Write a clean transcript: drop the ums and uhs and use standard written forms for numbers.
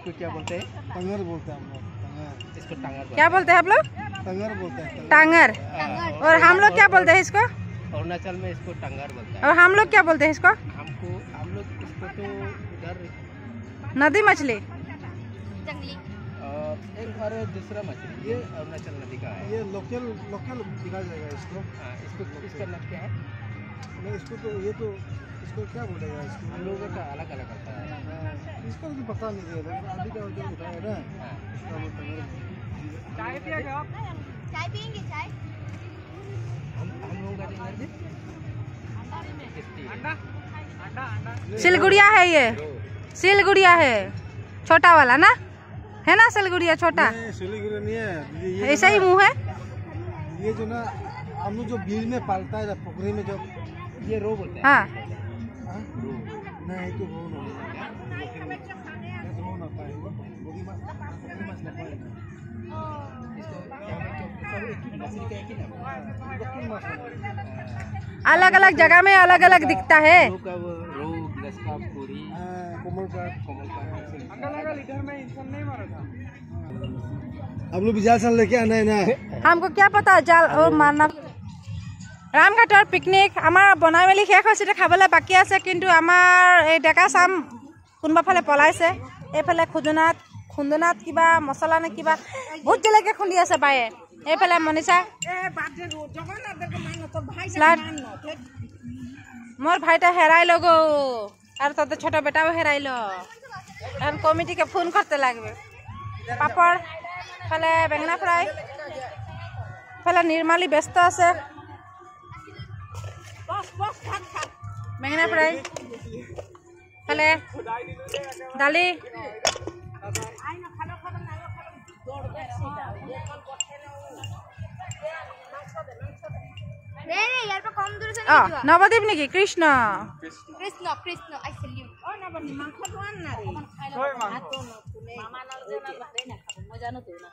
इसको क्या बोलते हैं? टंगर बोलते हैं हम लोग। टंगर। इसको टांगर क्या बोलते हैं आप लोग? टंगर बोलते हैं। टांगर। और हम लोग क्या बोलते हैं इसको? अरुणाचल में इसको टांगर बोलता है। और हम लोग क्या बोलते हैं इसको? हम लोग इसको तो उधर नदी मछली। जंगली एक और दूसरा मछली, ये अरुणाचल नदी का है। ये लोकल दिखा जाएगा इसको। हाँ, इसका नाम क्या है? नहीं इसको तो ये तो इसको क्या बोलेगा इसको? हम लोगों का अलग अलग होता है। इसका तो पता नहीं है, अभी का उधर बताया ना। हाँ। इसका वो टंगर। चाय पियेंगे? चाय हम लोगों का डिनर भी सिलगुड़िया है ये, सिलगुड़िया है छोटा वाला ना, है ना सिलगुड़िया छोटा? सिलीगुड़ी नहीं है, ऐसा ही मुंह है। ये जो ना हम लोग जो बिल में पालता है पोखरी में जो, ये रो बोलते हैं। हाँ हाँ? नहीं तो वो नहीं अलग अलग जगह में अलग अलग दिखता है। आप लोग भी जाल साल लेके आना है ना। हमको क्या पता जाल और मारना। रामघाटर पिकनिक आमार बनाई मेली शेष होइছে, खाबले बाकी আছে, কিন্তু আমাৰ এই ডেকা চাম কোনবা ফালে পলাইছে। এইফালে খুন্দনাত কিবা মছলা নে কিবা বহুত জেলেকে খুন্দি আছে বায়ে। এইফালে মনিষা मोर भाईटा हेराइल गो और तो छोटा बेटाओ हेराइल। कमिटी के फोन करते लगबे। पापड़ फाले बेंगना फ्राई फाले निर्माली व्यस्त আছে। बेंगना फ्राई फाले दाली यार पे कम दूर से नवद्वीप नेকি কৃষ্ণ कृष्ण कृष्ण आई सैल्यूट ओ नवद्वीप मांस तो आन ना रे मामा नाल जे ना भाई ना खाबो मजा न तो ना